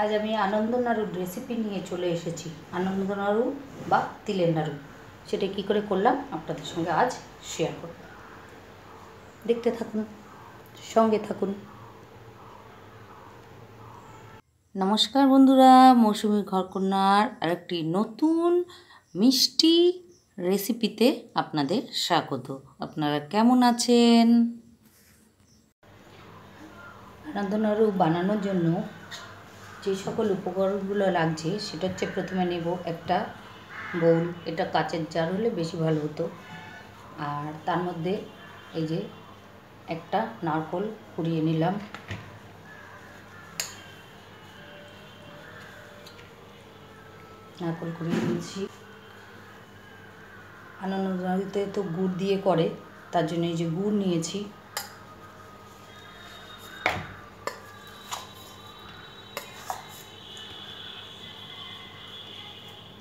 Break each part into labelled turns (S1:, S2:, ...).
S1: আজ আমি আনন্দ নাড়ুর রেসিপি নিয়ে চলে এসেছি। আনন্দ নাড়ু বা তিলের নাড়ু, সেটা কী করে করলাম আপনাদের সঙ্গে আজ শেয়ার করব। দেখতে থাকুন, সঙ্গে থাকুন। নমস্কার বন্ধুরা, মৌসুমী ঘরকন্যার আরেকটি নতুন মিষ্টি রেসিপিতে আপনাদের স্বাগত। আপনারা কেমন আছেন? আনন্দ নাড়ু বানানোর জন্য যে সকল উপকরণগুলো লাগছে সেটা হচ্ছে, প্রথমে নেব একটা বোল। এটা কাচের জার হলে বেশি ভালো হতো। আর তার মধ্যে এই যে একটা নারকেল কুড়িয়ে নিলাম। নারকেল কুড়িয়ে নিয়েছি। আনন্দ নাড়ুতে তো গুড় দিয়ে করে, তার জন্য এই যে গুড় নিয়েছি।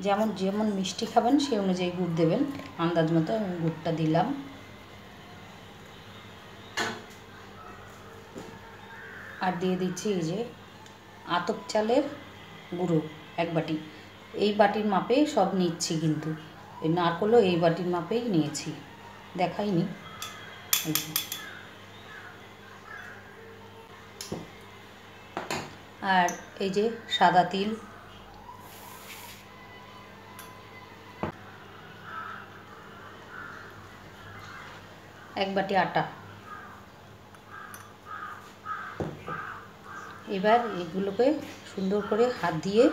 S1: যেমন যেমন মিষ্টি খাবেন সেই অনুযায়ী গুড় দেবেন, আন্দাজ মতো আমি গুড়টা দিলাম। আর দিয়ে দিচ্ছি এই যে আতপ চালের গুঁড়ো 1 বাটি। এই বাটির মাপে সব নিচ্ছি, কিন্তু এই নারকেলও এই বাটির মাপেই নিয়েছি, দেখাইনি। এই যে আর এই যে সাদা তিল, এক বাটি আটা। এবার এগুলোকে সুন্দর করে হাত দিয়ে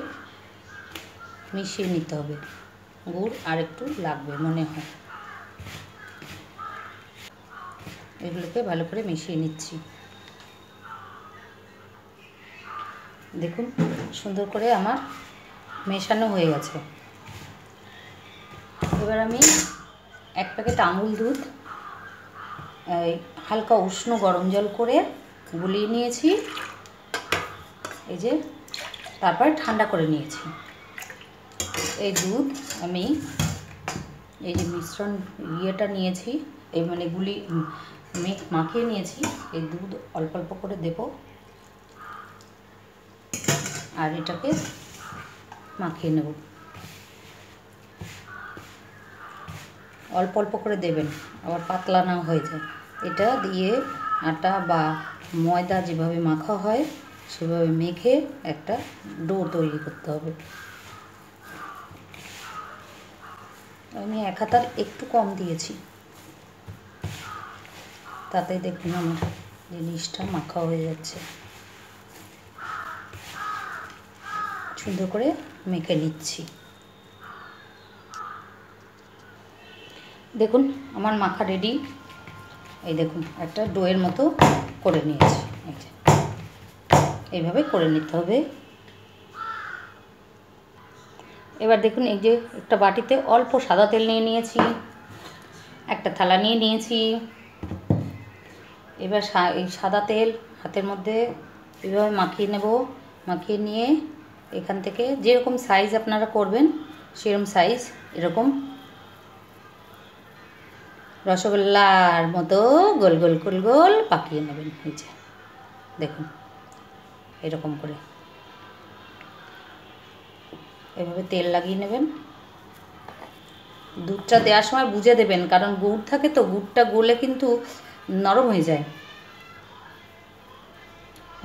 S1: মিশিয়ে নিতে হবে। গুড় আর একটু লাগবে মনে হয়। এগুলোকে ভালো করে মিশিয়ে নিচ্ছি। দেখুন সুন্দর করে আমার মেশানো হয়ে গেছে। এবার আমি 1 প্যাকেট আমুল দুধ হালকা উষ্ণ গরম জল করে গুলিয়ে নিয়েছি। এই যে তারপর ঠান্ডা করে নিয়েছি। এই দুধ আমি এই যে মিশ্রণ ইয়েটা নিয়েছি, এই মানে মাখিয়ে নিয়েছি, এই দুধ অল্প অল্প করে দেব। আর এটাকে মাখিয়ে নেব। অল্প অল্প করে দেবেন, আবার পাতলা না হয়ে যায়। এটা দিয়ে আটা বা ময়দা যেভাবে মাখা হয় সেভাবে মেখে একটা ডো তৈরি করতে হবে। আমি 1 হাতার একটু কম দিয়েছি, তাতে দেখুন আমার জিনিসটা মাখা হয়ে যাচ্ছে। সুন্দর করে মেখে নিচ্ছি। দেখুন আমার মাখা রেডি। এই দেখুন একটা ডোয়ের মতো করে নিয়েছি। এইভাবে করে নিতে হবে। এবার দেখুন এই যে একটা বাটিতে অল্প সাদা তেল নিয়ে নিয়েছি, একটা থালা নিয়ে নিয়েছি। এবার এই সাদা তেল হাতের মধ্যে এইভাবে মাখিয়ে নেব। মাখিয়ে নিয়ে এখান থেকে যেরকম সাইজ আপনারা করবেন সেরকম সাইজ এরকম রসগোল্লার মতো গোল গোল গোল গোল পাকিয়ে নেবেন। এই যে দেখুন এরকম করে এভাবে তেল লাগিয়ে নেবেন। দুধটা দেওয়ার সময় বুঝে দেবেন, কারণ গুড় থাকে তো, গুড়টা গলে কিন্তু নরম হয়ে যায়।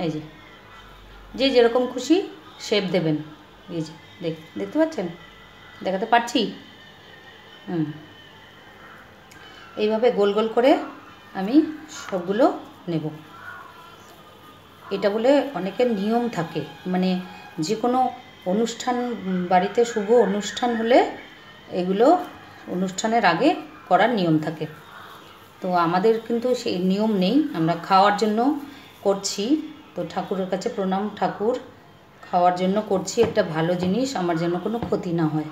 S1: এই যে যে যেরকম খুশি শেপ দেবেন। এই যে দেখতে পাচ্ছেন, দেখাতে পারছি? এইভাবে গোল গোল করে আমি সবগুলো নেব। এটা বলে অনেকের নিয়ম থাকে, মানে যে কোনো অনুষ্ঠান বাড়িতে শুভ অনুষ্ঠান হলে এগুলো অনুষ্ঠানের আগে করার নিয়ম থাকে। তো আমাদের কিন্তু সেই নিয়ম নেই, আমরা খাওয়ার জন্য করছি। তো ঠাকুরের কাছে প্রণাম, ঠাকুর খাওয়ার জন্য করছি, একটা ভালো জিনিস, আমার যেন কোনো ক্ষতি না হয়,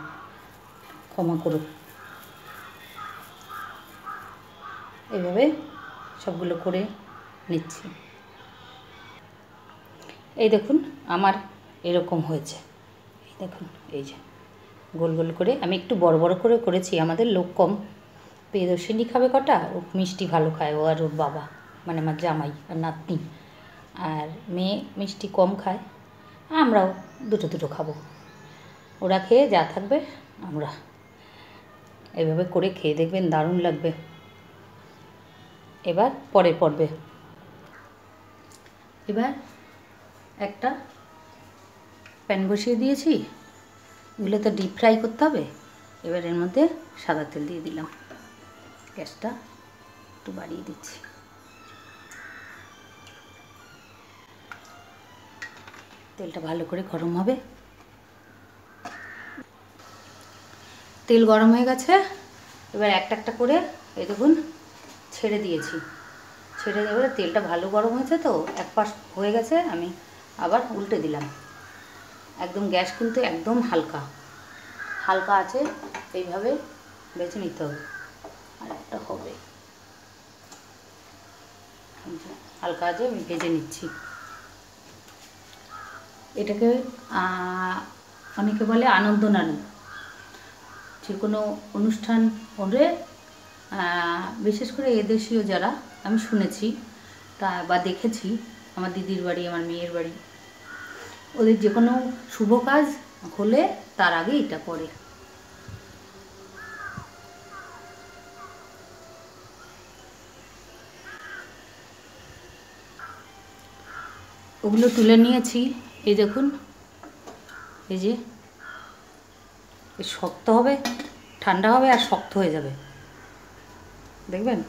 S1: ক্ষমা করো। এভাবে সবগুলো করে নিচ্ছি। এই দেখুন আমার এরকম হয়েছে। এই দেখুন এই যে গোল গোল করে আমি একটু বড় বড় করে করেছি। আমাদের লোক কম, প্রিয়দর্শিনী খাবে কটা, ও মিষ্টি ভালো খায়, ও আর ওর বাবা, মানে আমার জামাই আর নাতনি। আর মেয়ে মিষ্টি কম খায়, আমরাও দুটো দুটো খাবো। ওরা খেয়ে যা থাকবে আমরা এইভাবে করে খেয়ে দেখবেন, দারুণ লাগবে। এবার পরের পর্বে, এবার একটা প্যান বসিয়ে দিয়েছি, এগুলো তো ডিপ ফ্রাই করতে হবে। এবার এর মধ্যে সাদা তেল দিয়ে দিলাম, গ্যাসটা একটু বাড়িয়ে দিচ্ছি। তেলটা ভালো করে গরম হবে। তেল গরম হয়ে গেছে, এবার একটা একটা করে এই দেখুন ছেড়ে দিয়েছি। ছেড়ে এবারে তেলটা ভালো গরম হয়েছে তো, এক পাশ হয়ে গেছে, আমি আবার উল্টে দিলাম। একদম গ্যাস কিন্তু একদম হালকা হালকা আছে, এইভাবে বেছে নিতে হবে। আর একটা হবে, হালকা আছে, আমি ভেজে নিচ্ছি। এটাকে অনেকে বলে আনন্দ নাড়ু। যে কোনো অনুষ্ঠান হলে বিশেষ করে এদেশীয় যারা, আমি শুনেছি তা বা দেখেছি, আমার দিদির বাড়ি, আমার মেয়ের বাড়ি, ওদের যে কোনো শুভ কাজ হলে তার আগে এটা করে। ওগুলো তুলে নিয়েছি, এই দেখুন, এই যে শক্ত হবে, ঠান্ডা হবে আর শক্ত হয়ে যাবে, দেখবেন।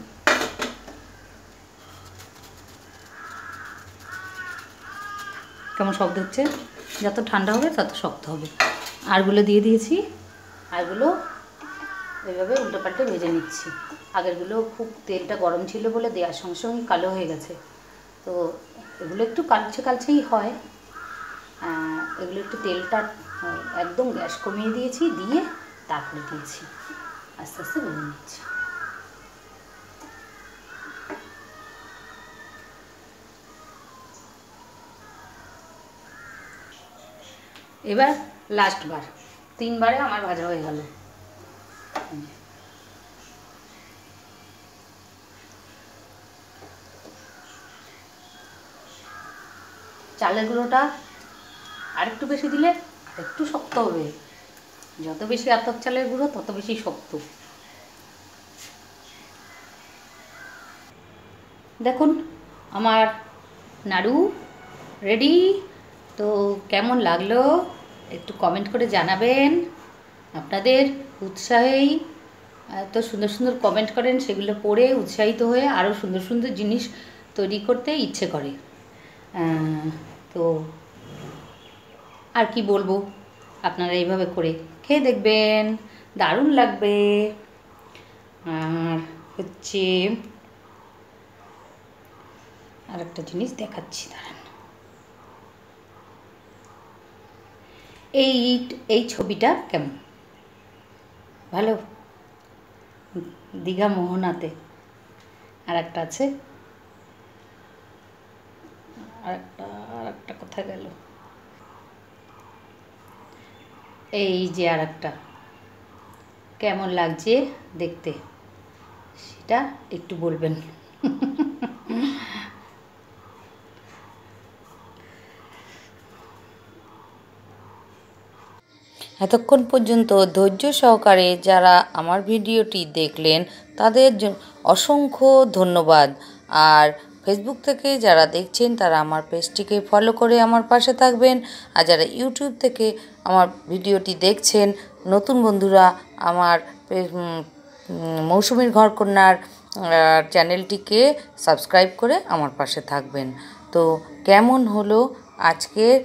S1: কেমন শব্দ হচ্ছে, যত ঠান্ডা হবে তত শক্ত হবে। আরগুলো দিয়ে দিয়েছি, আরগুলো এইভাবে উল্টো পাল্টে ভেজে নিচ্ছি। আগেরগুলো খুব তেলটা গরম ছিল বলে দেওয়ার সঙ্গে সঙ্গে কালো হয়ে গেছে, তো এগুলো একটু কালচে কালচেই হয়। এগুলো একটু তেলটা একদম গ্যাস কমিয়ে দিয়েছি, দিয়ে তারপরে দিয়েছি, আস্তে আস্তে ভেজে নিচ্ছি। এবার লাস্টবার, 3বারে আমার ভাজা হয়ে গেল। চালের গুঁড়োটা আরেকটু বেশি দিলে একটু শক্ত হবে, যত বেশি আতপ চালের গুঁড়ো তত বেশি শক্ত। দেখুন আমার নাড়ু রেডি। তো কেমন লাগলো একটু কমেন্ট করে জানাবেন। আপনাদের উৎসাহেই এত সুন্দর সুন্দর কমেন্ট করেন, সেগুলো পড়ে উৎসাহিত হয়ে আরও সুন্দর সুন্দর জিনিস তৈরি করতে ইচ্ছে করে। তো আর কি বলবো, আপনারা এইভাবে করে খেয়ে দেখবেন, দারুণ লাগবে। আর হচ্ছে আর একটা জিনিস দেখাচ্ছি, দাঁড়ান। এই ছবিটা কেমন, ভালো? দীঘা মোহনাতে আর একটা আছে, আর একটা কোথায় গেল, এই যে আর একটা, কেমন লাগছে দেখতে সেটা একটু বলবেন। এতক্ষণ পর্যন্ত ধৈর্য সহকারে যারা আমার ভিডিওটি দেখলেন তাদের অসংখ্য ধন্যবাদ। আর ফেসবুক থেকে যারা দেখছেন তারা আমার পেজটিকে ফলো করে আমার পাশে থাকবেন। আর যারা ইউটিউব থেকে আমার ভিডিওটি দেখছেন নতুন বন্ধুরা, আমার মৌসুমীর ঘরকন্যার চ্যানেলটিকে সাবস্ক্রাইব করে আমার পাশে থাকবেন। তো কেমন হলো আজকের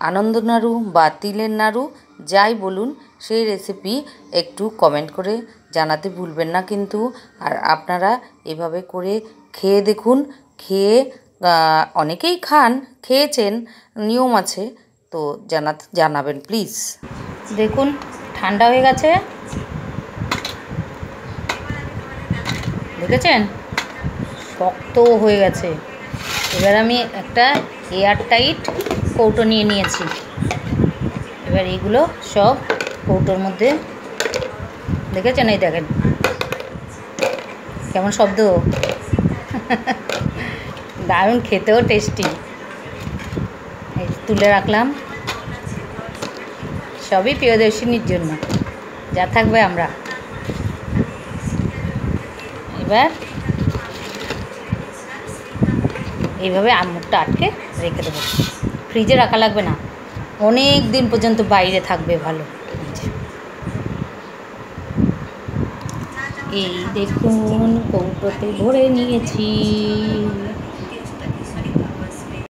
S1: আনন্দ নাড়ু বা তিলের নাড়ু, যাই বলুন, সেই রেসিপি একটু কমেন্ট করে জানাতে ভুলবেন না কিন্তু। আর আপনারা এভাবে করে খেয়ে দেখুন, খেয়ে অনেকেই খান, খেয়েছেন, নিয়ম আছে, তো জানাবেন প্লিজ। দেখুন ঠান্ডা হয়ে গেছে, দেখেছেন শক্ত হয়ে গেছে। এবার আমি একটা এয়ার টাইট কৌটো নিয়ে নিয়েছি। এবার এইগুলো সব কৌটোর মধ্যে, দেখেছেন, এই দেখেন কেমন শব্দ, দারুণ খেতেও টেস্টি। তুলে রাখলাম, সবই প্রিয়দর্শিনীর জন্য, যা থাকবে আমরা। এবার এইভাবে মুখটা আটকে রেখে দেবো, ফ্রিজে রাখা লাগবে না, অনেক দিন পর্যন্ত বাইরে থাকবে ভালো। এই দেখুন কৌটোতে ভরে নিয়েছি।